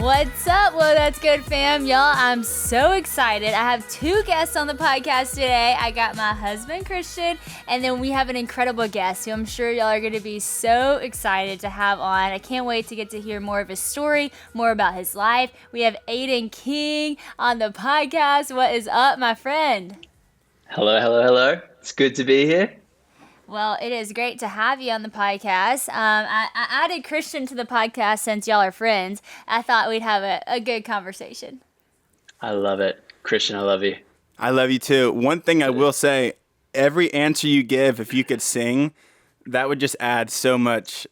What's up? Well, that's good, fam. Y'all, I'm so excited. I have two guests on the podcast today. I got my husband, Christian, and then we have an incredible guest who I'm sure y'all are going to be so excited to have on. I can't wait to get to hear more of his story, more about his life. We have Aodhan King on the podcast. What is up, my friend? Hello. It's good to be here. Well, it is great to have you on the podcast. I added Christian to the podcast since y'all are friends. I thought we'd have a good conversation. I love it. Christian, I love you. I love you too. One thing I will say, every answer you give, if you could sing, that would just add so much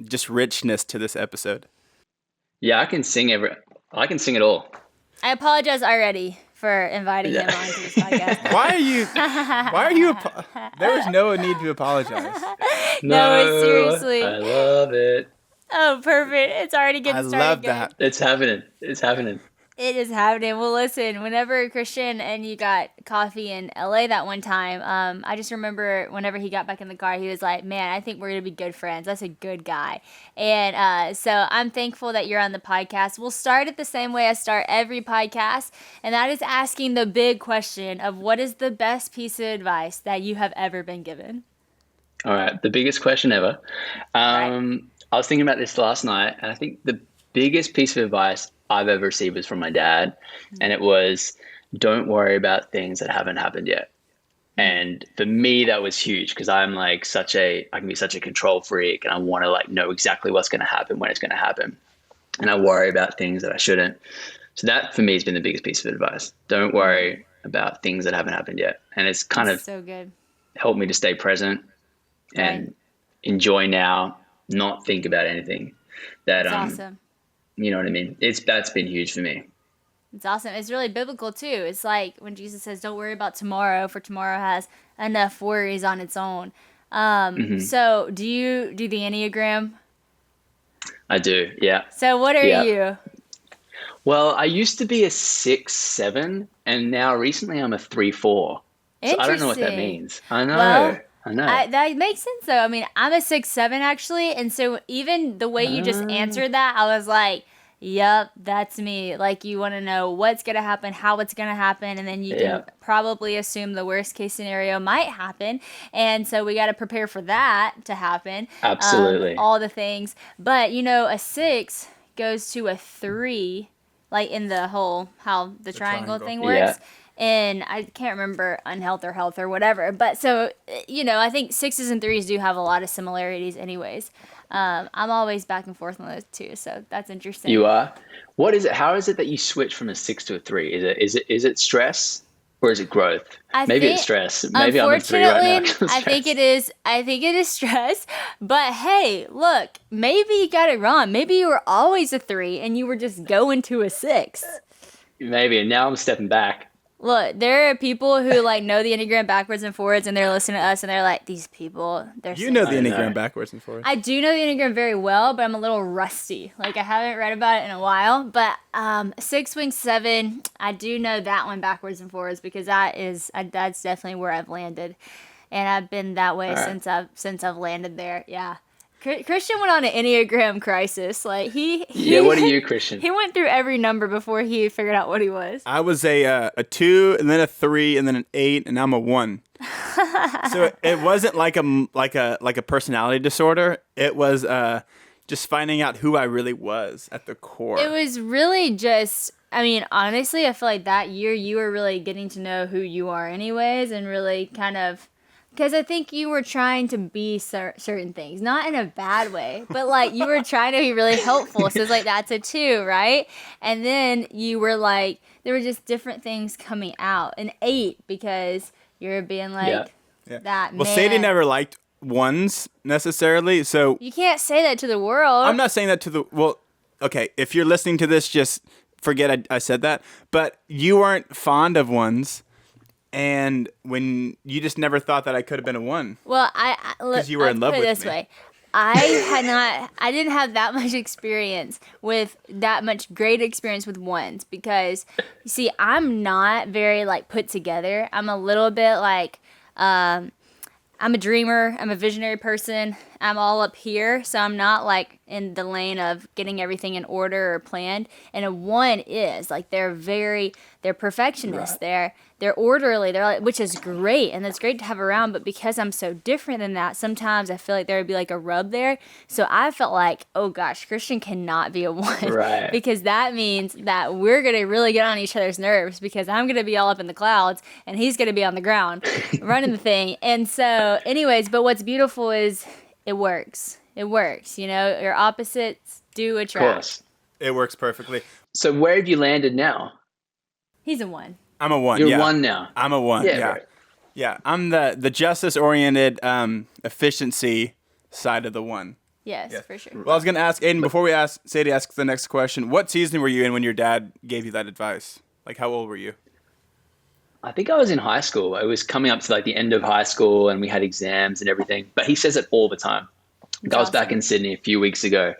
just richness to this episode. Yeah, I can sing it all. I apologize already for inviting him onto this podcast. Why are you, there was no need to apologize. No, seriously. I love it. Oh, perfect. It's already getting started. I love good. that. It's happening. It is happening. Well, listen, whenever Christian and you got coffee in LA that one time, I just remember whenever he got back in the car, he was like, man, I think we're going to be good friends. That's a good guy. And so I'm thankful that you're on the podcast. We'll start it the same way I start every podcast, and that is asking the big question of what is the best piece of advice that you have ever been given? All right, the biggest question ever. Right. I was thinking about this last night, and I think the biggest piece of advice I've ever received was from my dad, and it was, don't worry about things that haven't happened yet. And for me, that was huge because I can be such a control freak, and I want to know exactly what's going to happen when it's going to happen, and I worry about things that I shouldn't. So that for me has been the biggest piece of advice. Don't worry about things that haven't happened yet, and it's kind of so good. Helped me to stay present and enjoy now, not think about anything. That's awesome. You know what I mean? That's been huge for me. It's awesome. It's really biblical too. It's like when Jesus says, don't worry about tomorrow, for tomorrow has enough worries on its own. So do you do the Enneagram? I do, yeah. So what are you? Well, I used to be a 6-7, and now recently I'm a 3-4. So I don't know what that means. I know. Well, I know. That makes sense, though. I mean, I'm a 6-7, actually. And so even the way you just answered that, I was like, yep, that's me. Like, you want to know what's going to happen, how it's going to happen, and then you can probably assume the worst case scenario might happen. And so we got to prepare for that to happen. Absolutely. All the things. But, a 6 goes to a 3, like in the whole, how the triangle thing works. Yeah. And I can't remember unhealth or health or whatever. But so, I think 6s and 3s do have a lot of similarities anyways. I'm always back and forth on those two. So that's interesting. You are? What is it? How is it that you switch from a 6 to a 3? Is it stress or is it growth? Maybe it's stress. Maybe I'm a 3 right now. I think it is stress. But hey, look, maybe you got it wrong. Maybe you were always a 3 and you were just going to a 6. Maybe. And now I'm stepping back. Look, there are people who know the Enneagram backwards and forwards, and they're listening to us, and they're like, these people, they're You know the Enneagram backwards and forwards. I do know the Enneagram very well, but I'm a little rusty. I haven't read about it in a while. But 6 wing 7, I do know that one backwards and forwards because that's definitely where I've landed, and I've been that way since I've landed there. Yeah. Christian went on an Enneagram crisis. What are you, Christian? He went through every number before he figured out what he was. I was a 2, and then a 3, and then an 8, and now I'm a 1. So it wasn't like a personality disorder. It was just finding out who I really was at the core. It was really just, honestly, I feel like that year you were really getting to know who you are anyways, and really kind of. Because I think you were trying to be certain things, not in a bad way, but you were trying to be really helpful. So it's that's a 2, right? And then you were there were just different things coming out. An 8 because you're being that man. Well, Sadie never liked 1s necessarily, so you can't say that to the world. I'm not saying that to the okay. If you're listening to this, just forget I said that. But you weren't fond of 1s. And when you just never thought that I could have been a 1. Well, because you were in love with me. Put it this way, I didn't have that much experience with that much great experience with 1s because, you see, I'm not very put together. I'm a little bit I'm a dreamer. I'm a visionary person. I'm all up here. So I'm not like in the lane of getting everything in order or planned. And a 1 is like they're perfectionists. Right. They're orderly. They're like, which is great. And that's great to have around. But because I'm so different than that, sometimes I feel like there would be like a rub there. So I felt like, oh gosh, Christian cannot be a 1 Right. because that means that we're going to really get on each other's nerves because I'm going to be all up in the clouds and he's going to be on the ground running the thing. And so anyways, but what's beautiful is it works. It works. You know, your opposites do Of attract. course. It works perfectly. So where have you landed now? He's a 1. I'm a 1. You're yeah. 1 now. I'm a 1. Yeah, Yeah. right. Yeah. I'm the justice-oriented efficiency side of the 1. Yes, for sure. Well, I was going to ask Aiden, before we ask Sadie asks the next question, what season were you in when your dad gave you that advice? Like, how old were you? I think I was in high school. It was coming up to like the end of high school and we had exams and everything. But he says it all the time. Like, I was back in Sydney a few weeks ago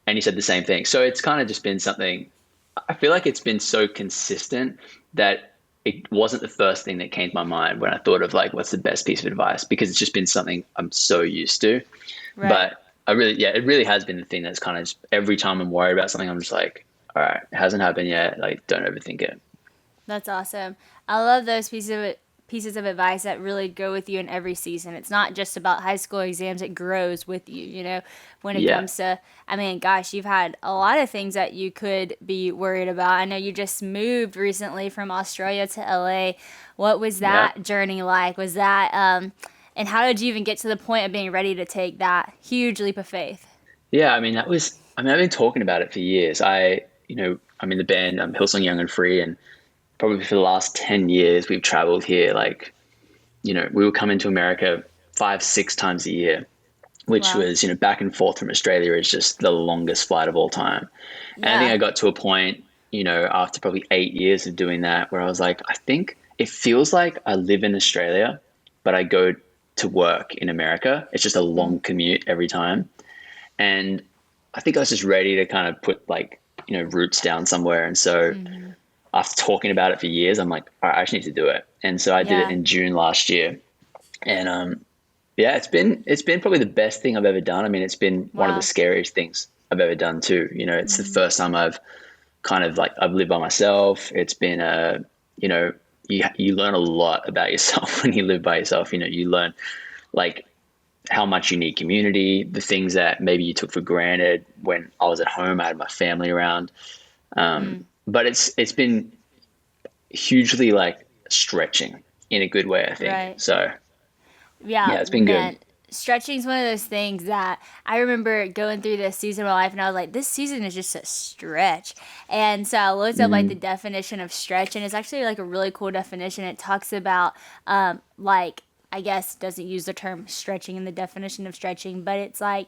and he said the same thing. So it's kind of just been something, I feel like it's been so consistent that it wasn't the first thing that came to my mind when I thought of like, what's the best piece of advice? Because it's just been something I'm so used to. Right. But it really has been the thing that's kind of just, every time I'm worried about something, I'm just like, all right, it hasn't happened yet. Like, don't overthink it. That's awesome. I love those pieces of advice that really go with you in every season. It's not just about high school exams. It grows with you, you know, when it comes to, I mean, gosh, you've had a lot of things that you could be worried about. I know you just moved recently from Australia to LA. What was that journey like? Was that, and how did you even get to the point of being ready to take that huge leap of faith? Yeah, I mean, I've been talking about it for years. I'm in the band, Hillsong Young and Free, and probably for the last 10 years, we've traveled here. Like, you know, we would come into America 5-6 times a year, which was, you know, back and forth from Australia is just the longest flight of all time. And I think I got to a point, you know, after probably 8 years of doing that, where I was like, I think it feels like I live in Australia, but I go to work in America. It's just a long commute every time. And I think I was just ready to kind of put like, you know, roots down somewhere. And so after talking about it for years, I'm like, all right, I actually need to do it. And so I did it in June last year. And it's been probably the best thing I've ever done. I mean, it's been one of the scariest things I've ever done too. You know, it's the first time I've kind of like, I've lived by myself. It's been you know, you learn a lot about yourself when you live by yourself. You know, you learn like how much you need community, the things that maybe you took for granted when I was at home, I had my family around. But it's been hugely like stretching in a good way, I think. Right. So yeah, it's been good. Stretching is one of those things that I remember going through this season of my life and I was like, this season is just a stretch. And so I looked up like the definition of stretch, and it's actually like a really cool definition. It talks about like, I guess doesn't use the term stretching in the definition of stretching, but it's like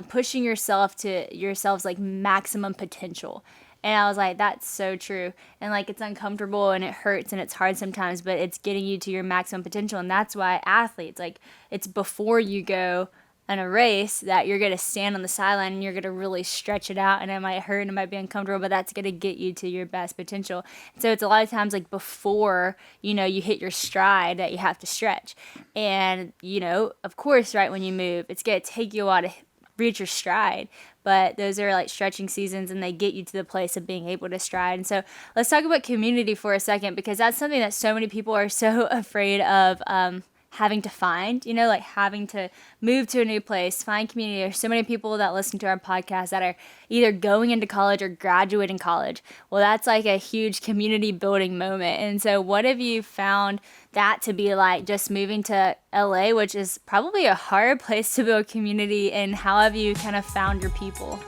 pushing yourself to yourself's like maximum potential. And I was like, that's so true. And like, it's uncomfortable and it hurts and it's hard sometimes, but it's getting you to your maximum potential. And that's why athletes, like, it's before you go in a race that you're going to stand on the sideline and you're going to really stretch it out, and it might hurt and it might be uncomfortable, but that's going to get you to your best potential. So it's a lot of times like before, you know, you hit your stride that you have to stretch. And, you know, of course, right when you move, it's going to take you a while to reach your stride, but those are like stretching seasons and they get you to the place of being able to stride. And so let's talk about community for a second, because that's something that so many people are so afraid of having to find, you know, like having to move to a new place, find community. There's so many people that listen to our podcast that are either going into college or graduating college. Well, that's like a huge community building moment. And so what have you found that to be like, just moving to LA, which is probably a hard place to build community, and how have you kind of found your people?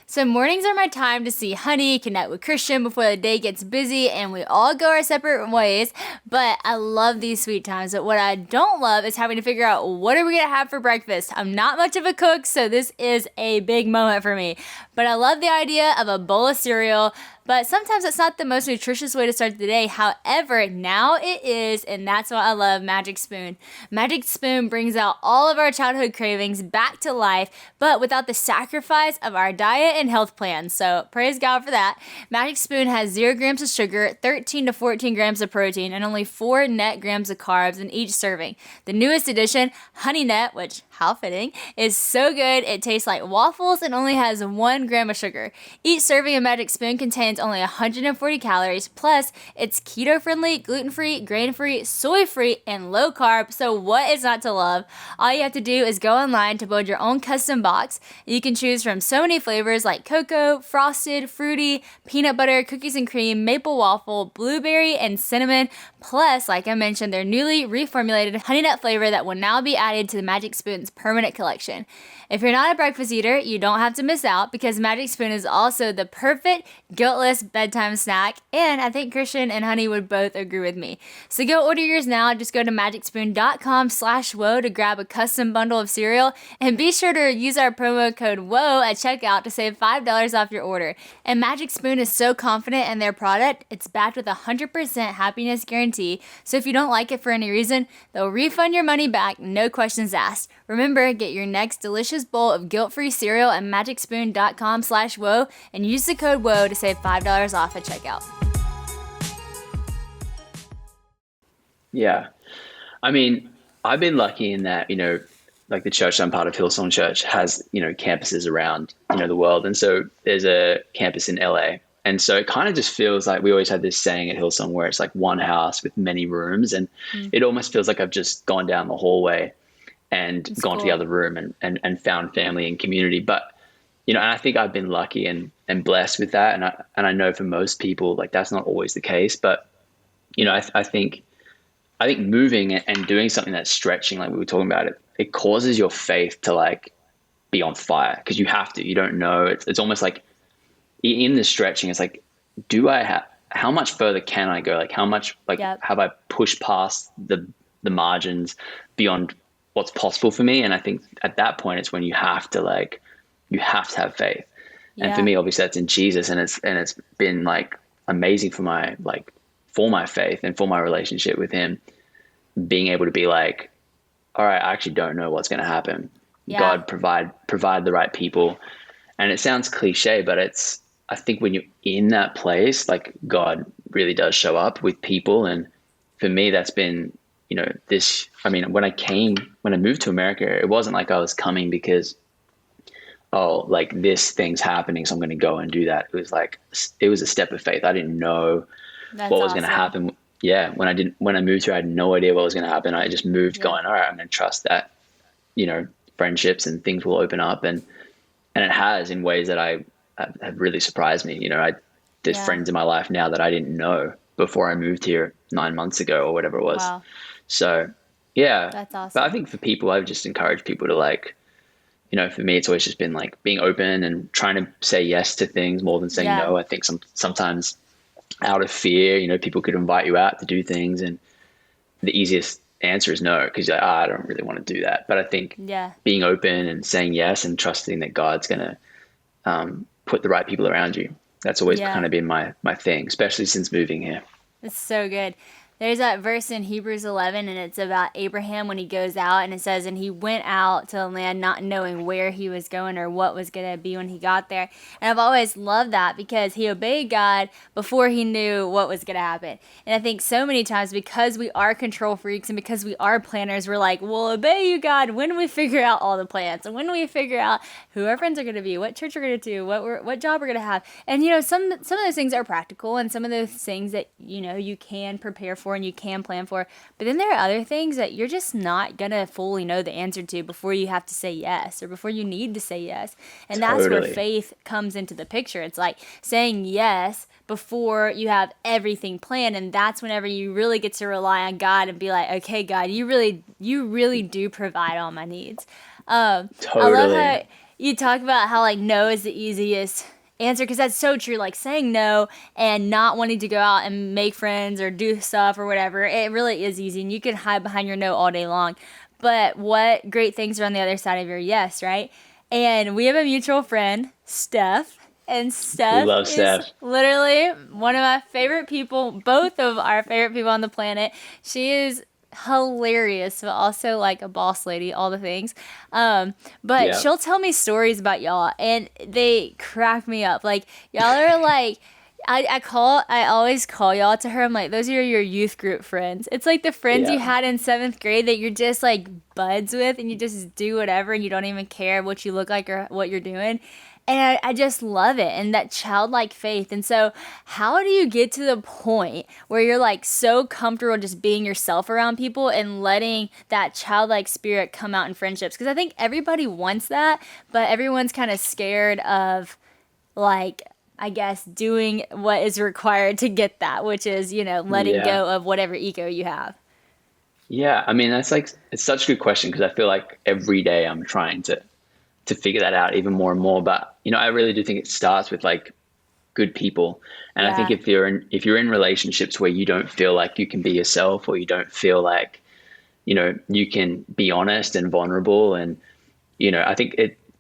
So mornings are my time to see Honey, connect with Christian before the day gets busy and we all go our separate ways. But I love these sweet times. But what I don't love is having to figure out what are we going to have for breakfast. I'm not much of a cook, so this is a big moment for me. But I love the idea of a bowl of cereal, but sometimes it's not the most nutritious way to start the day. However, now it is, and that's why I love Magic Spoon. Magic Spoon brings out all of our childhood cravings back to life, but without the sacrifice of our diet and health plans. So praise God for that. Magic Spoon has 0 grams of sugar, 13 to 14 grams of protein, and only 4 net grams of carbs in each serving. The newest addition, Honey Nut, which, how fitting, is so good it tastes like waffles and only has 1 gram of sugar. Each serving of Magic Spoon contains only 140 calories, plus it's keto-friendly, gluten-free, grain-free, soy-free, and low-carb, so what is not to love? All you have to do is go online to build your own custom box. You can choose from so many flavors like cocoa, frosted, fruity, peanut butter, cookies and cream, maple waffle, blueberry, and cinnamon, plus, like I mentioned, their newly reformulated Honey Nut flavor that will now be added to the Magic Spoon's permanent collection. If you're not a breakfast eater, you don't have to miss out because Magic Spoon is also the perfect guiltless bedtime snack, and I think Christian and Honey would both agree with me. So go order yours now. Just go to magicspoon.com/woe to grab a custom bundle of cereal, and be sure to use our promo code WOE at checkout to save $5 off your order. And Magic Spoon is so confident in their product, it's backed with a 100% happiness guarantee, so if you don't like it for any reason, they'll refund your money back, no questions asked. Remember, get your next delicious bowl of guilt-free cereal at magicspoon.com/woe and use the code WOE to save $5 off at checkout. Yeah. I mean, I've been lucky in that, like the church I'm part of, Hillsong Church, has, campuses around, the world. And so there's a campus in LA. And so it kind of just feels like we always had this saying at Hillsong where it's like one house with many rooms. And it almost feels like I've just gone down the hallway and gone to the other room and found family and community. But, and I think I've been lucky and blessed with that. And I know for most people, like that's not always the case. But, I think moving and doing something that's stretching, like we were talking about, it causes your faith to like be on fire because you have to. You don't know. It's almost like in the stretching, it's like, how much further can I go? Like how much have I pushed past the margins beyond what's possible for me? And I think at that point, it's when you have to have faith. Yeah. And for me, obviously that's in Jesus, and it's been like amazing for my faith and for my relationship with him, being able to be like, all right, I actually don't know what's going to happen. Yeah. God provide the right people. And it sounds cliche, but I think when you're in that place, like God really does show up with people. And for me, that's been, when I moved to America, it wasn't like I was coming because, like this thing's happening, so I'm going to go and do that. It was a step of faith. I didn't know what was going to happen. Yeah. When I moved here, I had no idea what was going to happen. I just moved going, all right, I'm going to trust that, friendships and things will open up. And it has in ways that have really surprised me. There's friends in my life now that I didn't know before I moved here 9 months ago or whatever it was. Wow. So yeah, that's awesome. But I think for people, I've just encouraged people to for me, it's always just been like being open and trying to say yes to things more than saying no. I think sometimes out of fear, people could invite you out to do things, and the easiest answer is no, because you're like, I don't really want to do that. But I think being open and saying yes and trusting that God's going to put the right people around you, that's always kind of been my thing, especially since moving here. It's so good. There's that verse in Hebrews 11, and it's about Abraham when he goes out, and it says, and he went out to the land not knowing where he was going or what was going to be when he got there. And I've always loved that because he obeyed God before he knew what was going to happen. And I think so many times because we are control freaks and because we are planners, we're like, we'll obey you, God, when do we figure out all the plans? And when do we figure out who our friends are going to be, what church we're going to do, what job we're going to have? And, some of those things are practical, and some of those things that, you can prepare for and you can plan for, but then there are other things that you're just not gonna fully know the answer to before you have to say yes or before you need to say yes. And that's where faith comes into the picture. It's like saying yes before you have everything planned, and that's whenever you really get to rely on God and be like, okay, God, you really do provide all my needs. I love how you talk about how like no is the easiest answer, because that's so true. Like saying no and not wanting to go out and make friends or do stuff or whatever, it really is easy, and you can hide behind your no all day long. But what great things are on the other side of your yes, right? And we have a mutual friend, Steph, and We Steph love is Steph. literally one of my favorite people, both of our favorite people on the planet. She is hilarious, but also like a boss lady, all the things. But Yeah. she'll tell me stories about y'all, and they crack me up. Like y'all are like. I always call y'all to her. I'm like, those are your youth group friends. It's like the friends you Yeah. had in seventh grade that you're just like buds with, and you just do whatever, and you don't even care what you look like or what you're doing. And I just love it, and that childlike faith. And so, how do you get to the point where you're like so comfortable just being yourself around people and letting that childlike spirit come out in friendships? Because I think everybody wants that, but everyone's kind of scared of like, I guess, doing what is required to get that, which is, letting Yeah. go of whatever ego you have. Yeah. I mean, that's like, it's such a good question because I feel like every day I'm trying to figure that out even more and more. But, I really do think it starts with like good people. And I think Yeah. if you're in relationships where you don't feel like you can be yourself, or you don't feel like, you can be honest and vulnerable. And, I think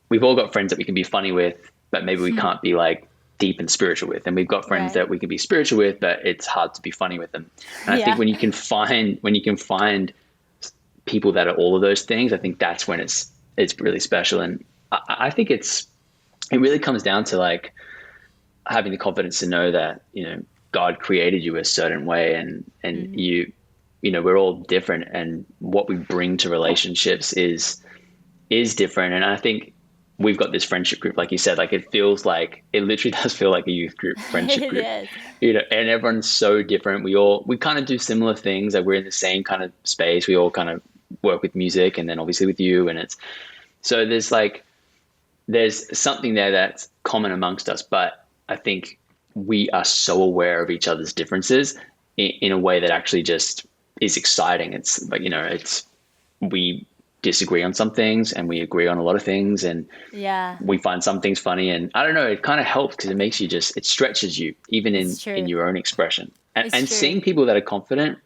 we've all got friends that we can be funny with, but maybe we can't be like deep and spiritual with. And we've got friends Right. that we can be spiritual with, but it's hard to be funny with them. And I Yeah. think when you can find people that are all of those things, I think that's when it's really special. And I think it really comes down to like having the confidence to know that, God created you a certain way, and we're all different, and what we bring to relationships is different. And I think we've got this friendship group, like you said, like it literally does feel like a youth group, friendship It group, is. and everyone's so different. We kind of do similar things. Like we're in the same kind of space. We all kind of work with music, and then obviously with you. And so there's something there that's common amongst us, but I think we are so aware of each other's differences in a way that actually just is exciting. It's like, we disagree on some things and we agree on a lot of things, and Yeah. we find some things funny. And I don't know, it kind of helps because it makes you it stretches you even in It's true. your own expression. And, It's and true. seeing people that are confident,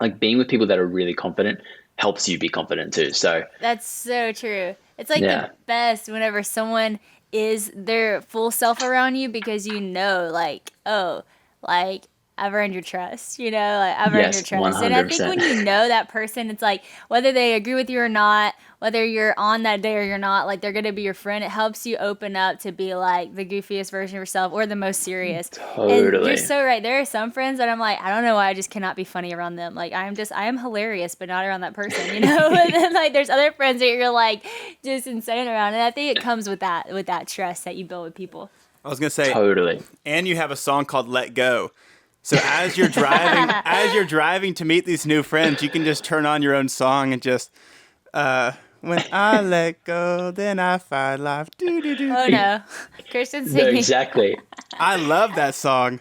like being with people that are really confident, helps you be confident too. So That's so true. It's like yeah. the best whenever someone is their full self around you, because like, oh, like I've earned your trust, like I've earned your Yes, trust. And I think 100%. when you know that person, it's like whether they agree with you or not, whether you're on that day or you're not, like they're going to be your friend. It helps you open up to be like the goofiest version of yourself or the most serious. And you're Totally. so right. There are some friends that I'm like, I don't know why I just cannot be funny around them. Like I am hilarious, but not around that person, And then like there's other friends that you're like just insane around. And I think it comes with that trust that you build with people. I was gonna say, Totally. and you have a song called "Let Go." So as you're driving to meet these new friends, you can just turn on your own song and just, when I let go, then I find life. Do do do. Oh no, Christian No, singing. exactly. I love that song.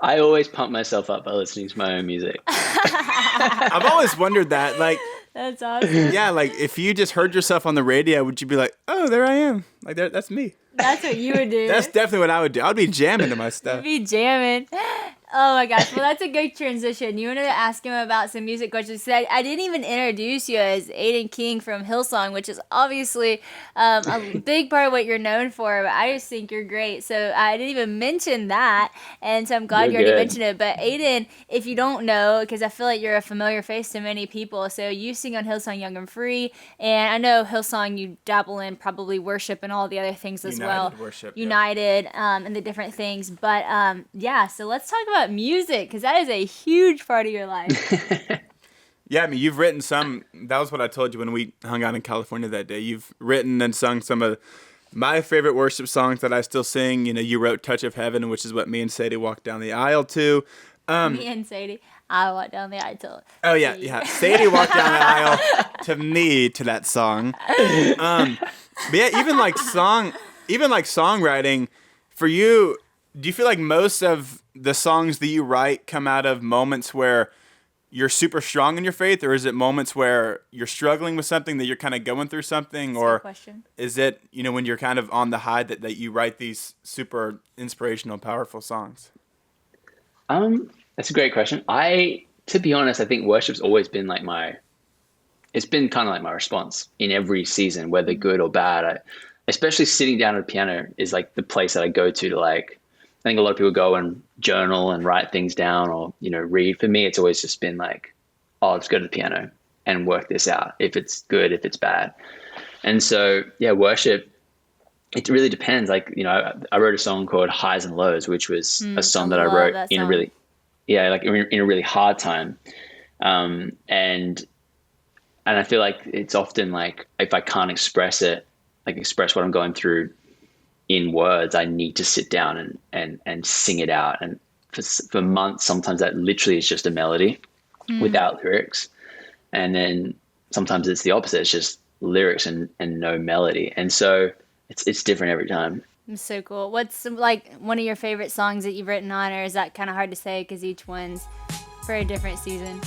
I always pump myself up by listening to my own music. I've always wondered that, like, That's awesome. yeah, like if you just heard yourself on the radio, would you be like, oh, there I am, like that's me? That's what you would do. That's definitely what I would do. I'd be jamming to my stuff. Be jamming. Oh my gosh. Well, that's a good transition. You wanted to ask him about some music questions. I didn't even introduce you as Aodhan King from Hillsong, which is obviously a big part of what you're known for, but I just think you're great. So I didn't even mention that, and so I'm glad you You're already good. mentioned it. But Aodhan, if you don't know, because I feel like you're a familiar face to many people, so you sing on Hillsong Young and Free, and I know Hillsong you dabble in probably worship and all the other things as well. United worship, yep. United, and the different things. But yeah, so let's talk about music, because that is a huge part of your life. Yeah, I mean, you've written some. That was what I told you when we hung out in California that day. You've written and sung some of my favorite worship songs that I still sing. You wrote "Touch of Heaven," which is what me and Sadie walked down the aisle to. Me and Sadie, I walked down the aisle. Oh yeah. Sadie walked down the aisle to me to that song. But yeah, even like songwriting for you. Do you feel like most of the songs that you write come out of moments where you're super strong in your faith, or is it moments where you're struggling with something, that you're kind of going through something, or Question. is it when you're kind of on the high that you write these super inspirational, powerful songs? That's a great question. To be honest, I think worship's always been it's been kind of like my response in every season, whether good or bad. especially sitting down at a piano is like the place that I go to like, I think a lot of people go and journal and write things down or, read. For me, it's always just been like, oh, let's go to the piano and work this out. If it's good, if it's bad. And so, yeah, worship, it really depends. Like, I wrote a song called Highs and Lows, which was a song that I wrote in a really, like in a really hard time. And I feel like it's often like, if I can't express it, like express what I'm going through in words, I need to sit down and sing it out. And for months, sometimes that literally is just a melody without lyrics. And then sometimes it's the opposite. It's just lyrics and no melody. And so it's different every time. It's so cool. What's like one of your favorite songs that you've written on, or is that kind of hard to say because each one's for a different season?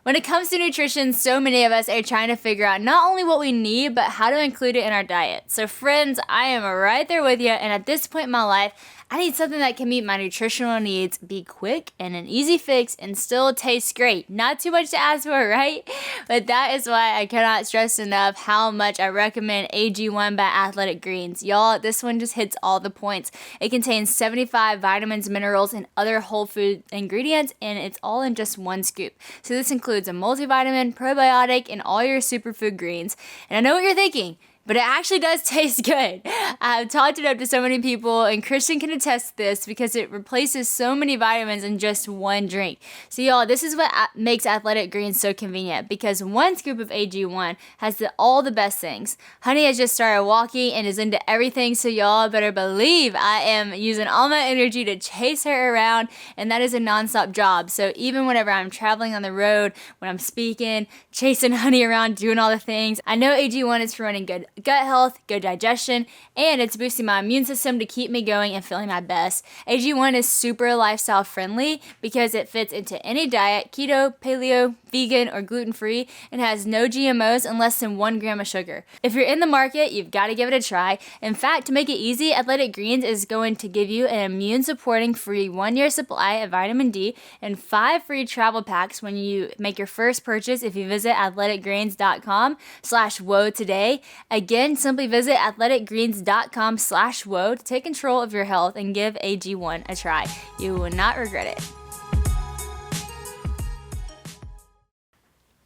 When it comes to nutrition, so many of us are trying to figure out not only what we need, but how to include it in our diet. So friends, I am right there with you, and at this point in my life, I need something that can meet my nutritional needs, be quick and an easy fix, and still taste great. Not too much to ask for, right? But that is why I cannot stress enough how much I recommend AG1 by Athletic Greens. Y'all, this one just hits all the points. It contains 75 vitamins, minerals, and other whole food ingredients, and it's all in just one scoop. So this includes a multivitamin, probiotic, and all your superfood greens. And I know what you're thinking, but it actually does taste good. I've talked it up to so many people, and Christian can attest to this because it replaces so many vitamins in just one drink. So y'all, this is what makes Athletic Greens so convenient, because one scoop of AG1 has all the best things. Honey has just started walking and is into everything, so y'all better believe I am using all my energy to chase her around, and that is a nonstop job. So even whenever I'm traveling on the road, when I'm speaking, chasing Honey around, doing all the things, I know AG1 is for running good gut health, good digestion, and it's boosting my immune system to keep me going and feeling my best. AG1 is super lifestyle friendly because it fits into any diet, keto, paleo, vegan, or gluten-free, and has no GMOs and less than 1 gram of sugar. If you're in the market, you've got to give it a try. In fact, to make it easy, Athletic Greens is going to give you an immune-supporting free 1-year supply of vitamin D and 5 free travel packs when you make your first purchase if you visit athleticgreens.com/woe today. Again, simply visit athleticgreens.com/woe to take control of your health and give AG1 a try. You will not regret it.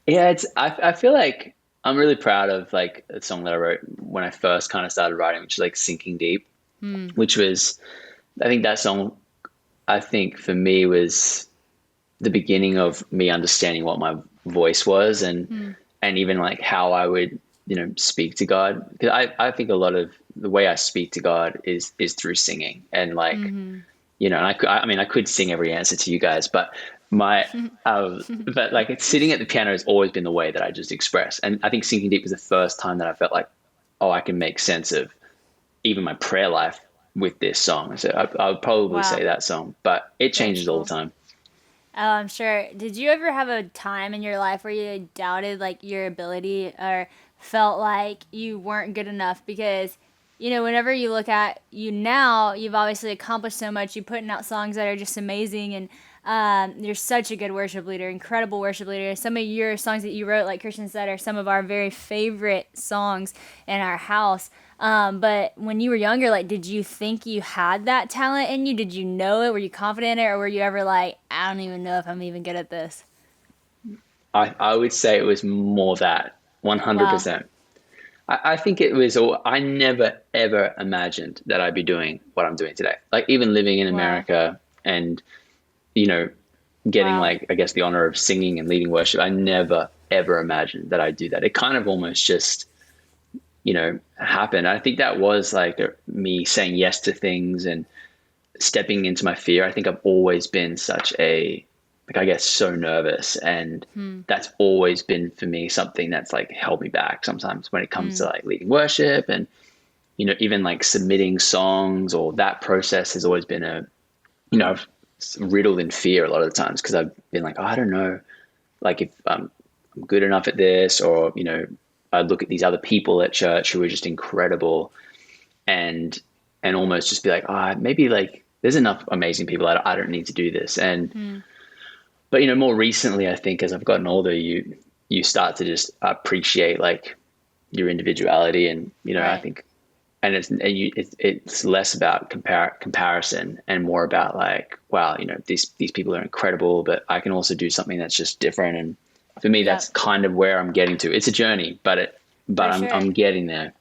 Yeah, I feel like I'm really proud of like a song that I wrote when I first kind of started writing, which is like Sinking Deep, which was, I think that song, I think for me was the beginning of me understanding what my voice was and even like how I would, speak to God. Because I think a lot of the way I speak to God is through singing, and like, and I could sing every answer to you guys, but but like it's sitting at the piano has always been the way that I just express. And I think Sinking Deep was the first time that I felt like, oh, I can make sense of even my prayer life with this song. So I would probably say that song, but it changes all the time. Oh, I'm sure. Did you ever have a time in your life where you doubted like your ability or felt like you weren't good enough? Because whenever you look at you now, you've obviously accomplished so much. You're putting out songs that are just amazing, and you're such a good worship leader, incredible worship leader. Some of your songs that you wrote, like Christian said, are some of our very favorite songs in our house. But when you were younger, like, did you think you had that talent in you? Did you know it? Were you confident in it? Or were you ever like, I don't even know if I'm even good at this? I would say it was more that 100%. Wow. I think it was, I never, ever imagined that I'd be doing what I'm doing today. Like even living in America and, getting like, I guess the honor of singing and leading worship. I never, ever imagined that I'd do that. It kind of almost just, happened. I think that was like me saying yes to things and stepping into my fear. I think I've always been such a, like, I guess so nervous, and that's always been for me something that's like held me back sometimes when it comes to like leading worship and, even like submitting songs, or that process has always been riddled in fear a lot of the times, because I've been like, oh, I don't know, like if I'm good enough at this, or, I'd look at these other people at church who were just incredible and almost just be like, maybe like there's enough amazing people. I don't need to do this. And, but, more recently, I think as I've gotten older, you start to just appreciate like your individuality. And, you know, I Right. think, and it's less about comparison and more about like, wow, you know, these people are incredible, but I can also do something that's just different. And for me, that's Yep. kind of where I'm getting to. It's a journey, but For I'm sure. getting there.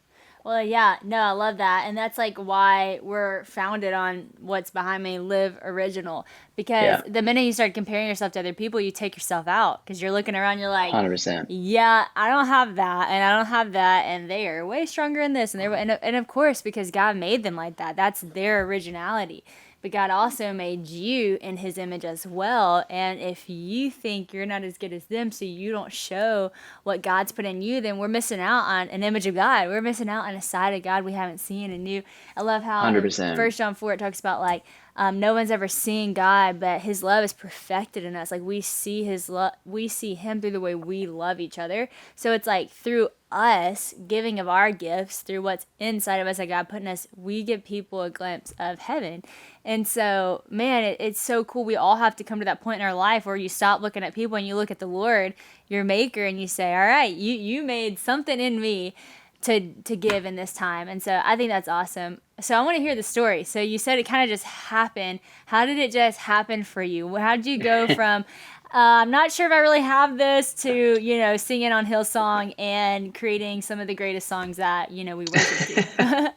Well, yeah, no, I love that. And that's like why we're founded on what's behind me, Live Original. Because Yeah, the minute you start comparing yourself to other people, you take yourself out because you're looking around, you're like, 100%. yeah, I don't have that, and I don't have that, and they are way stronger in this. And of course, because God made them like that, that's their originality. But God also made you in his image as well. And if you think you're not as good as them, so you don't show what God's put in you, then we're missing out on an image of God. We're missing out on a side of God we haven't seen and knew. I love how in 100%. 1 John 4 it talks about like no one's ever seen God, but his love is perfected in us. Like we see his love, we see him through the way we love each other. So it's like through us giving of our gifts, through what's inside of us that God put in us, we give people a glimpse of heaven. And so, man, it's so cool. We all have to come to that point in our life where you stop looking at people and you look at the Lord, your maker, and you say, all right, you made something in me to give in this time. And so I think that's awesome. So I want to hear the story. So you said it kind of just happened. How did it just happen for you? How did you go from I'm not sure if I really have this to, singing on Hillsong and creating some of the greatest songs that, we worship to?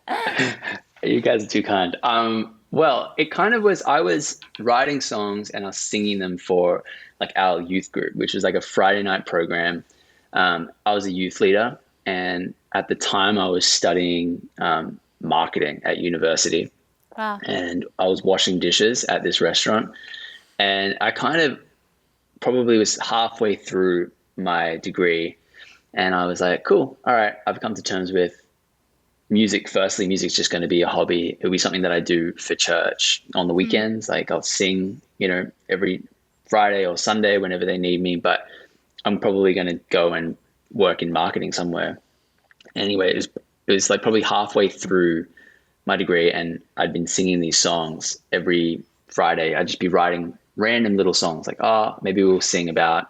You guys are too kind. Well, it kind of was, I was writing songs and I was singing them for like our youth group, which was like a Friday night program. I was a youth leader, and at the time I was studying marketing at university, Wow. and I was washing dishes at this restaurant. And I kind of probably was halfway through my degree, and I was like, cool, all right, I've come to terms with music. Firstly, music's just going to be a hobby. It'll be something that I do for church on the weekends. Like I'll sing, every Friday or Sunday whenever they need me, but I'm probably going to go and work in marketing somewhere. Anyway, it was like probably halfway through my degree, and I'd been singing these songs every Friday. I'd just be writing random little songs like, oh, maybe we'll sing about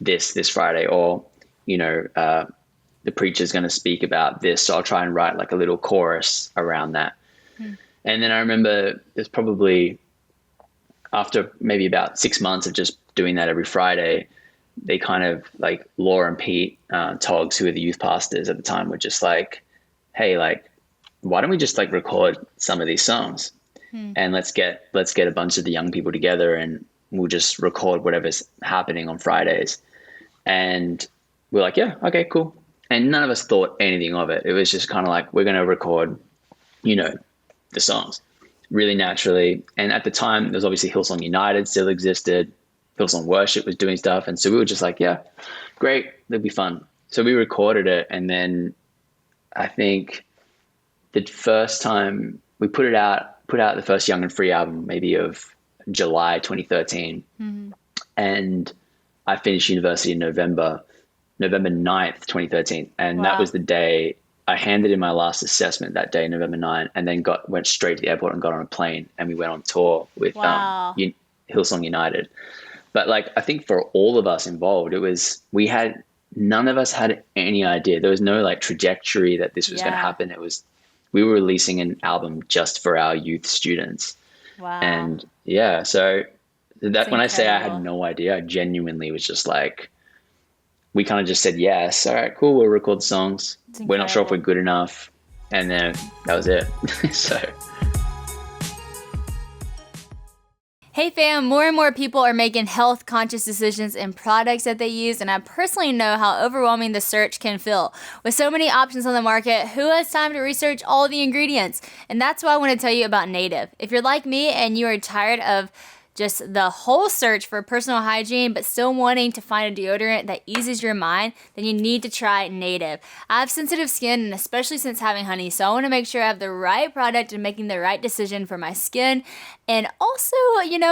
this Friday, or, the preacher's going to speak about this. So I'll try and write like a little chorus around that. And then I remember there's probably after maybe about 6 months of just doing that every Friday, they kind of like Laura and Pete Toggs, who were the youth pastors at the time, were just like, hey, like, why don't we just like record some of these songs and let's get a bunch of the young people together and we'll just record whatever's happening on Fridays. And we're like, yeah, okay, cool. And none of us thought anything of it. It was just kind of like, we're going to record, the songs really naturally. And at the time, there was obviously Hillsong United still existed. Hillsong Worship was doing stuff. And so we were just like, yeah, great. That'll be fun. So we recorded it. And then I think the first time we put out the first Young and Free album, maybe of July 2013. And I finished university in November 9th, 2013. And that Wow. was the day I handed in my last assessment that day, November 9th, and then went straight to the airport and got on a plane, and we went on tour with Wow. Hillsong United. But like, I think for all of us involved, none of us had any idea. There was no like trajectory that this was going to Yeah. happen. We were releasing an album just for our youth students. Wow. And yeah, so that when I say I had incredible. no idea, I genuinely was just like, we kind of just said, yes, all right, cool, we'll record the songs. It's We're not sure if we're incredible. good enough. And then that was it. So Hey fam, more and more people are making health conscious decisions in products that they use, and I personally know how overwhelming the search can feel. With so many options on the market, who has time to research all the ingredients? And that's why I want to tell you about Native. If you're like me and you are tired of just the whole search for personal hygiene, but still wanting to find a deodorant that eases your mind, then you need to try Native. I have sensitive skin, and especially since having honey, so I want to make sure I have the right product and making the right decision for my skin, and also,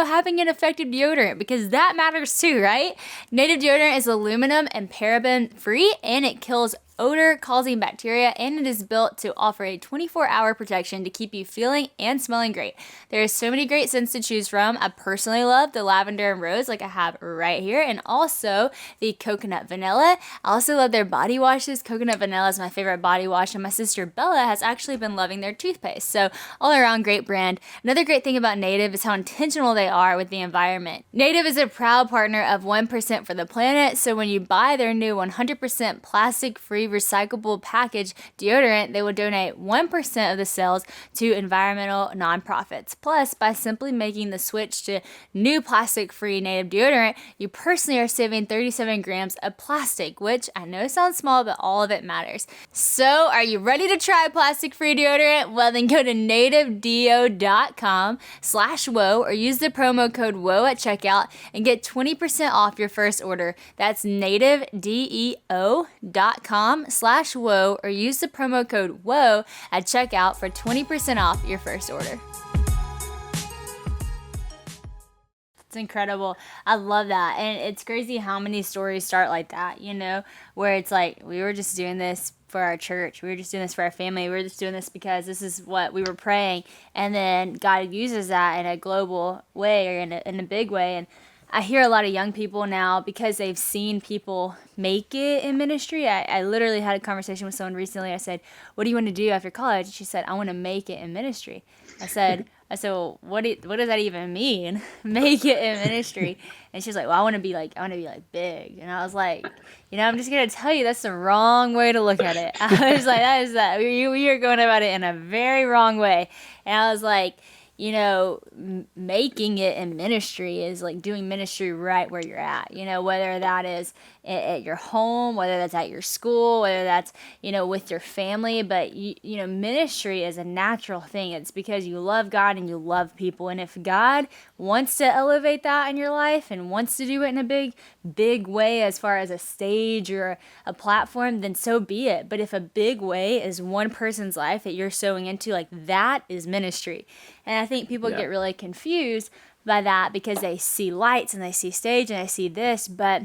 having an effective deodorant, because that matters too, right? Native deodorant is aluminum and paraben free, and it kills odor-causing bacteria, and it is built to offer a 24-hour protection to keep you feeling and smelling great. There are so many great scents to choose from. I personally love the lavender and rose, like I have right here, and also the coconut vanilla. I also love their body washes. Coconut vanilla is my favorite body wash, and my sister Bella has actually been loving their toothpaste. So all around great brand. Another great thing about Native is how intentional they are with the environment. Native is a proud partner of 1% for the planet, so when you buy their new 100% plastic-free recyclable package deodorant, they will donate 1% of the sales to environmental nonprofits. Plus, by simply making the switch to new plastic-free Native deodorant, you personally are saving 37 grams of plastic, which I know sounds small, but all of it matters. So, are you ready to try plastic-free deodorant? Well, then go to nativedeo.com/woe or use the promo code WOE at checkout and get 20% off your first order. That's nativedeo.com/woe or use the promo code WOE at checkout for 20% off your first order. It's incredible. I love that. And it's crazy how many stories start like that, you know, where it's like, we were just doing this for our church. We were just doing this for our family. We were just doing this because this is what we were praying. And then God uses that in a global way or in a big way. And I hear a lot of young people now, because they've seen people make it in ministry. I literally had a conversation with someone recently. I said, what do you want to do after college? She said, I want to make it in ministry. I said, well, what does that even mean? Make it in ministry. And she's like, well, I want to be like big. And I was like, I'm just going to tell you, that's the wrong way to look at it. I was like, we are going about it in a very wrong way. And I was like, making it in ministry is like doing ministry right where you're at, whether that is at your home, whether that's at your school, whether that's, with your family. But, ministry is a natural thing. It's because you love God and you love people. And if God wants to elevate that in your life and wants to do it in a big way as far as a stage or a platform, then so be it. But if a big way is one person's life that you're sowing into, like, that is ministry. And I think people get really confused by that because they see lights and they see stage and they see this. But,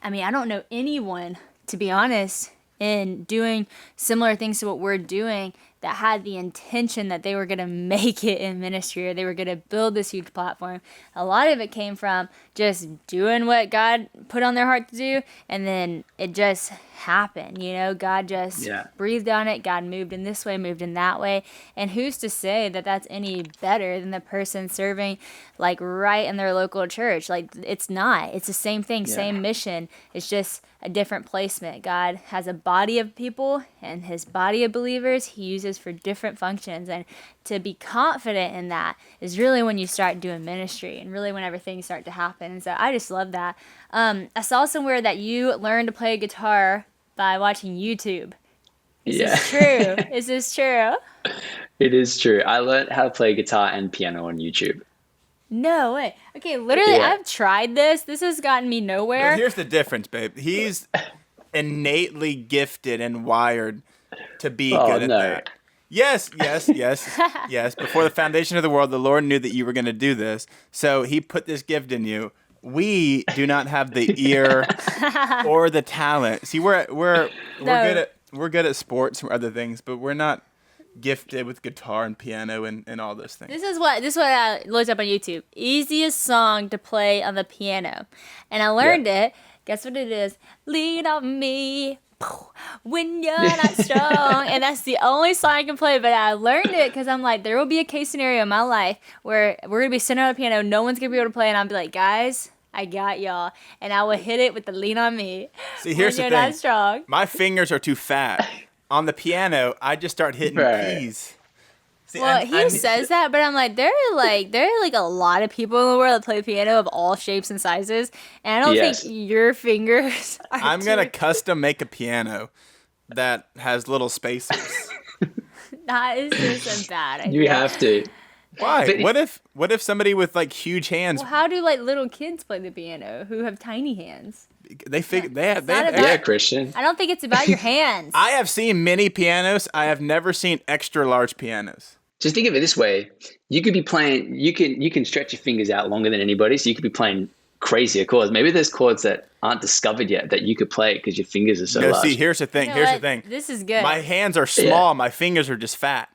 I don't know anyone, to be honest, in doing similar things to what we're doing that had the intention that they were going to make it in ministry or they were going to build this huge platform. A lot of it came from just doing what God put on their heart to do, and then it just happened. God just breathed on it. God moved in this way, moved in that way. And who's to say that that's any better than the person serving like right in their local church? Like, it's not. It's the same thing, same mission. It's just a different placement. God has a body of people, and his body of believers he uses for different functions. And to be confident in that is really when you start doing ministry and really whenever things start to happen. And so I just love that. I saw somewhere that you learned to play guitar by watching YouTube. Is this true? Is this true? It is true. I learned how to play guitar and piano on YouTube. No way. Okay, literally, I've tried this. This has gotten me nowhere. But here's the difference, babe. He's innately gifted and wired to be good at that. Yes. Before the foundation of the world, the Lord knew that you were going to do this. So he put this gift in you. We do not have the ear or the talent. See, we're good at sports or other things, but we're not gifted with guitar and piano and all those things. This is what I looked up on YouTube. Easiest song to play on the piano. And I learned it. Guess what it is? Lean on me when you're not strong. And that's the only song I can play. But I learned it because I'm like, there will be a case scenario in my life where we're going to be sitting on a piano, no one's going to be able to play, and I'll be like, guys, I got y'all. And I will hit it with the lean on me. See, here's the thing. Not strong. My fingers are too fat. On the piano, I just start hitting keys. See, well, he says that, but I'm like, there are like a lot of people in the world that play piano of all shapes and sizes, and I don't think your fingers are I'm going to custom make a piano that has little spaces. That is just a bad idea. You have to. Why? What if somebody with like huge hands? Well, how do like little kids play the piano who have tiny hands? They have Christian. I don't think it's about your hands. I have seen mini pianos. I have never seen extra large pianos. Just think of it this way. You could be playing, you can stretch your fingers out longer than anybody, so you could be playing crazier chords. Maybe there's chords that aren't discovered yet that you could play it because your fingers are so No, large. see, here's the thing. You know Here's what? the thing. This is good. My hands are small. My fingers are just fat.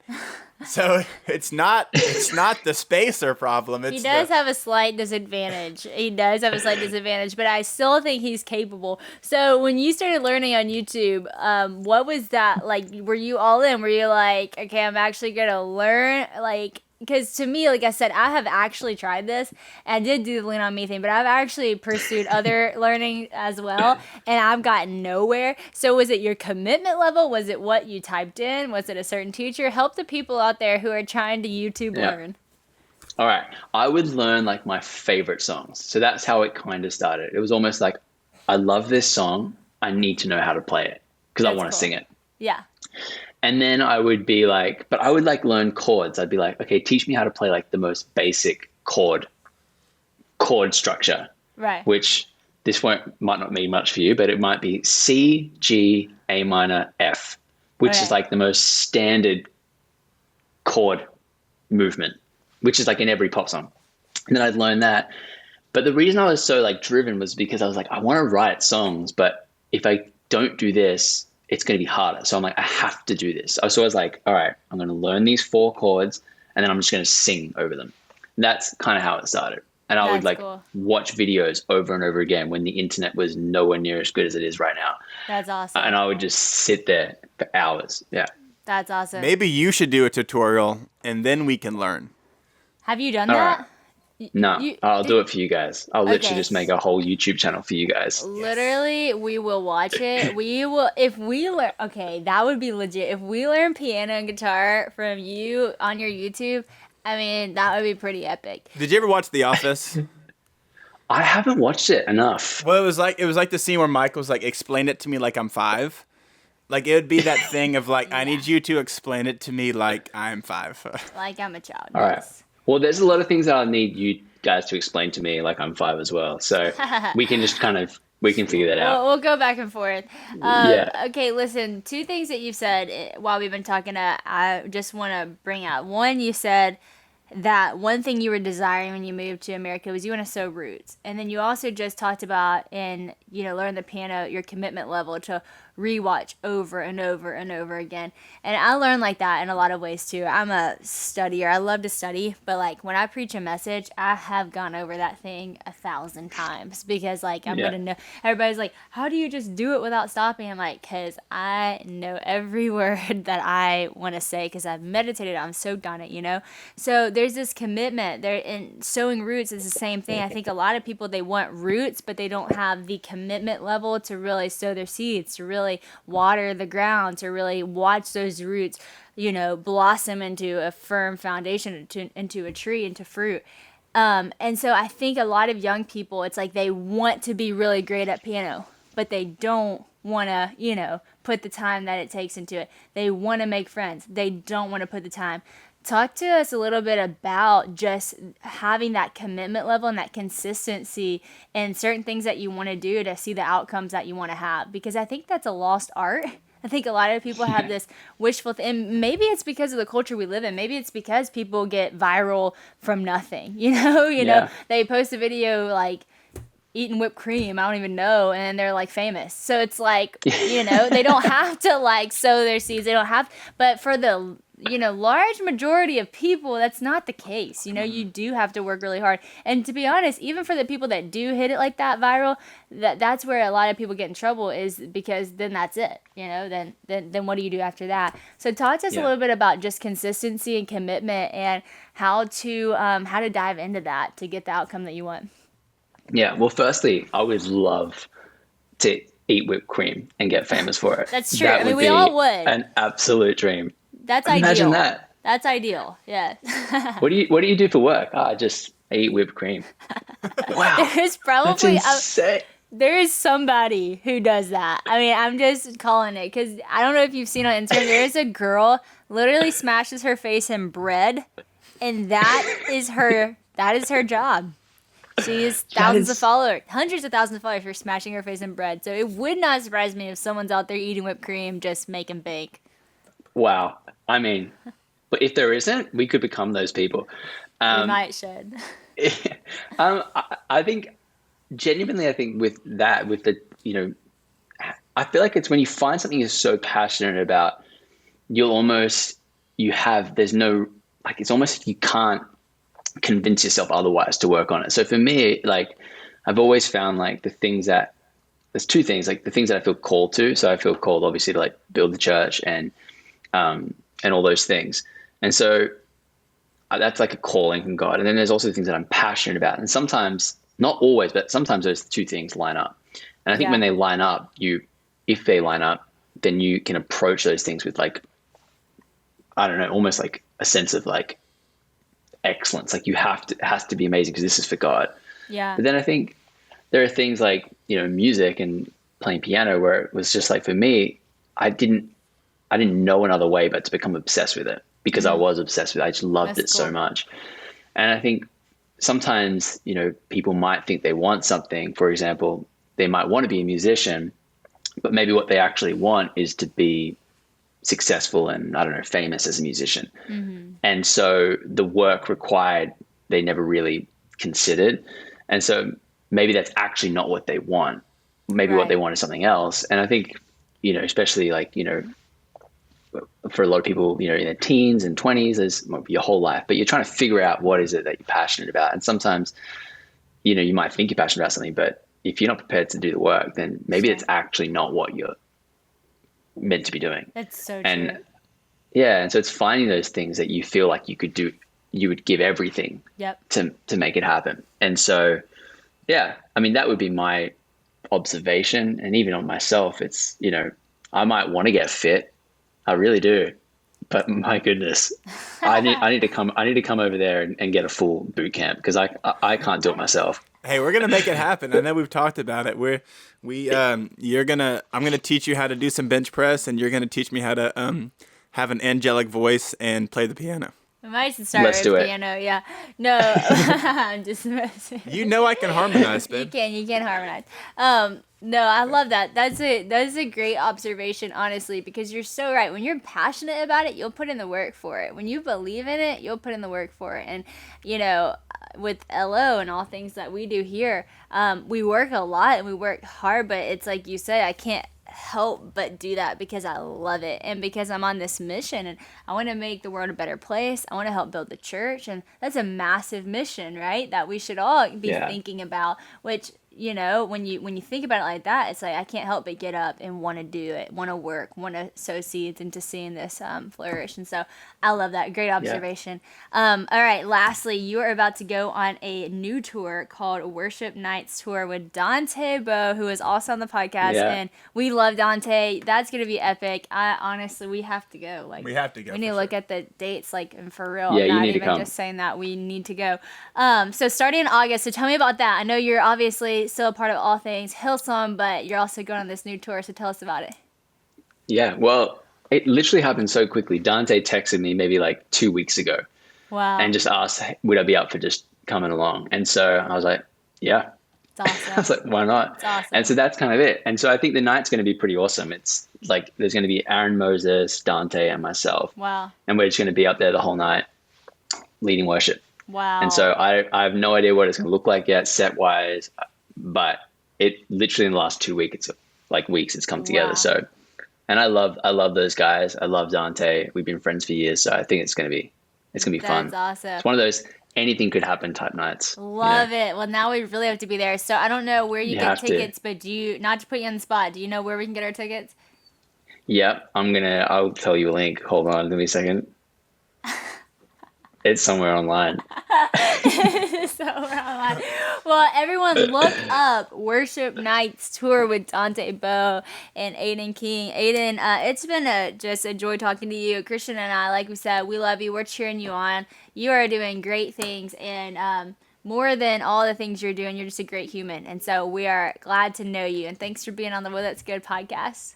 So it's not the spacer problem. It's He does have a slight disadvantage. But I still think he's capable. So when you started learning on YouTube, what was that like? Were you all in? Were you like, okay, I'm actually gonna learn? Like, because to me, like I said, I have actually tried this. I did do the lean on me thing, but I've actually pursued other learning as well, and I've gotten nowhere. So was it your commitment level? Was it what you typed in? Was it a certain teacher? Help the people out there who are trying to YouTube learn. All right. I would learn like my favorite songs. So that's how it kind of started. It was almost like, I love this song. I need to know how to play it because I want to sing it. Yeah. And then I would be like, but I would like learn chords. I'd be like, okay, teach me how to play like the most basic chord structure. Right. Which this might not mean much for you, but it might be C, G, A minor, F, which is like the most standard chord movement, which is like in every pop song. And then I'd learn that. But the reason I was so like driven was because I was like, I want to write songs, but if I don't do this, it's going to be harder. So I'm like, I have to do this. So I was like, all right, I'm going to learn these 4 chords and then I'm just going to sing over them. And that's kind of how it started. And I would like watch videos over and over again when the internet was nowhere near as good as it is right now. That's awesome. And I would just sit there for hours. Yeah. That's awesome. Maybe you should do a tutorial and then we can learn. Have you done that? Right. No, I'll do it for you guys. I'll literally just make a whole YouTube channel for you guys. Literally, we will watch it. We will, if we learn, okay, that would be legit. If we learn piano and guitar from you on your YouTube, I mean, that would be pretty epic. Did you ever watch The Office? I haven't watched it enough. Well, it was like the scene where Michael's like, explain it to me like I'm 5. Like, it would be that thing of like, I need you to explain it to me like I'm 5. Like I'm a child. All right. Well, there's a lot of things that I need you guys to explain to me like I'm 5 as well. So we can just we can figure that out. We'll go back and forth. Okay, listen, 2 things that you've said while we've been talking, I just want to bring out. One, you said that one thing you were desiring when you moved to America was you want to sow roots. And then you also just talked about learn the piano, your commitment level to rewatch over and over and over again. And I learned like that in a lot of ways too. I'm a studier. I love to study, but like when I preach a message, I have gone over that thing 1,000 times because like I'm gonna know. Everybody's like, how do you just do it without stopping? I'm like, because I know every word that I want to say because I've meditated, I'm soaked on it, So there's this commitment there, and sowing roots is the same thing. I think a lot of people, they want roots, but they don't have the commitment level to really sow their seeds, to really water the ground, to really watch those roots, blossom into a firm foundation, into a tree, into fruit. And so I think a lot of young people, it's like they want to be really great at piano, but they don't want to, put the time that it takes into it. They want to make friends. They don't want to put the time. Talk to us a little bit about just having that commitment level and that consistency and certain things that you want to do to see the outcomes that you want to have. Because I think that's a lost art. I think a lot of people have this wishful and maybe it's because of the culture we live in. Maybe it's because people get viral from nothing. They post a video like eating whipped cream, I don't even know, and they're like famous. So it's like, they don't have to like sow their seeds. They don't have, but for the large majority of people, that's not the case. You do have to work really hard. And to be honest, even for the people that do hit it like that viral, that's where a lot of people get in trouble, is because then that's it. Then what do you do after that? So talk to us a little bit about just consistency and commitment and how to dive into that to get the outcome that you want. Yeah. Well, firstly, I would love to eat whipped cream and get famous for it. That's true. We all would. An absolute dream. That's Imagine ideal. That. That's ideal. Yeah. What do you do for work? I eat whipped cream. Wow. There's probably that's insane. There is somebody who does that. I'm just calling it because I don't know if you've seen on Instagram. There is a girl literally smashes her face in bread, and that is her job. She has thousands of followers, hundreds of thousands of followers for smashing her face in bread. So it would not surprise me if someone's out there eating whipped cream just making bake. Wow. But if there isn't, we could become those people. We might should. I think genuinely, I think with that, with the, I feel like it's when you find something you're so passionate about, you'll almost, there's no, like, it's almost like you can't convince yourself otherwise to work on it. So for me, like, I've always found like there's two things, like the things that I feel called to. So I feel called obviously to like build the church and all those things. And so that's like a calling from God. And then there's also the things that I'm passionate about. And sometimes, not always, but sometimes those two things line up. And I think when they line up, if they line up, then you can approach those things with like, I don't know, almost like a sense of like excellence. Like it has to be amazing because this is for God. Yeah. But then I think there are things like, music and playing piano where it was just like, for me, I didn't know another way but to become obsessed with it because I was obsessed with it. I just loved it so much. And I think sometimes, people might think they want something. For example, they might want to be a musician, but maybe what they actually want is to be successful and, I don't know, famous as a musician. And so the work required, they never really considered. And so maybe that's actually not what they want. Maybe what they want is something else. And I think, especially like, for a lot of people, in their teens and 20s, there's your whole life, but you're trying to figure out what is it that you're passionate about. And sometimes, you might think you're passionate about something, but if you're not prepared to do the work, then maybe it's actually not what you're meant to be doing. That's so and true. Yeah. And so it's finding those things that you feel like you could do, you would give everything to make it happen. And so, yeah, I mean, that would be my observation. And even on myself, it's, I might want to get fit. I really do. But my goodness, I need to come over there and get a full boot camp because I can't do it myself. Hey, we're gonna make it happen. I know we've talked about it. I'm gonna teach you how to do some bench press, and you're gonna teach me how to have an angelic voice and play the piano. We might start with piano. Yeah. No, I'm just messing. I can harmonize, babe. You can harmonize. No, I love that. That's a great observation, honestly, because you're so right. When you're passionate about it, you'll put in the work for it. When you believe in it, you'll put in the work for it. And, with LO and all things that we do here, we work a lot and we work hard, but it's like you said, I can't help but do that because I love it and because I'm on this mission and I want to make the world a better place. I want to help build the church, and that's a massive mission, right? That we should all be thinking about, which, when you think about it like that, it's like I can't help but get up and want to do it, want to work, want to sow seeds into seeing this flourish. And so I love that. Great observation. All right, lastly, you are about to go on a new tour called Worship Nights Tour with Dante Bowe, who is also on the podcast, and we love Dante. That's going to be epic. Honestly, we have to go. Like, we have to go. We need to look at the dates, like, and for real. Yeah, I'm not you need even to come. just saying that. We need to go. So starting in August, so tell me about that. I know you're obviously still a part of all things Hillsong, but you're also going on this new tour, so tell us about it. Yeah, well, it literally happened so quickly. Dante texted me maybe like 2 weeks ago. Wow. And just asked, would I be up for just coming along? And so I was like, yeah. It's awesome. I was like, why not? It's awesome. And so that's kind of it. And so I think the night's going to be pretty awesome. It's like there's going to be Aaron Moses, Dante, and myself. Wow. And we're just going to be up there the whole night leading worship. Wow. And so I have no idea what it's going to look like yet set-wise, but it literally in the last 2 weeks, it's come together. Wow. So, and I love those guys. I love Dante. We've been friends for years. So I think it's going to be fun. That's awesome. It's one of those anything could happen type nights. Love it. Well, now we really have to be there. So I don't know where you get tickets, but not to put you on the spot, do you know where we can get our tickets? Yep. I'll tell you a link. Hold on. Give me a second. It's somewhere online. Well, everyone look up Worship Nights Tour with Dante Bowe and Aodhan King. Aodhan, it's been just a joy talking to you. Christian and I, like we said, we love you. We're cheering you on. You are doing great things, and more than all the things you're doing, you're just a great human. And so we are glad to know you. And thanks for being on the Well That's Good podcast.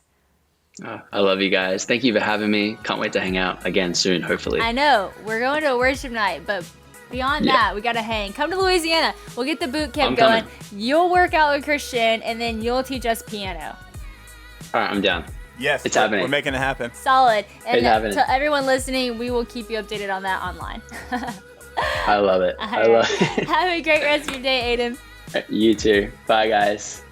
Oh, I love you guys. Thank you for having me. Can't wait to hang out again soon, hopefully. I know. We're going to a worship night, but beyond that, we got to hang. Come to Louisiana. We'll get the boot camp going. You'll work out with Christian, and then you'll teach us piano. All right, I'm down. Yes, it's happening. We're making it happen. Solid. And it's happening. To everyone listening, we will keep you updated on that online. I love it. I love it. Have a great rest of your day, Aodhan. You too. Bye, guys.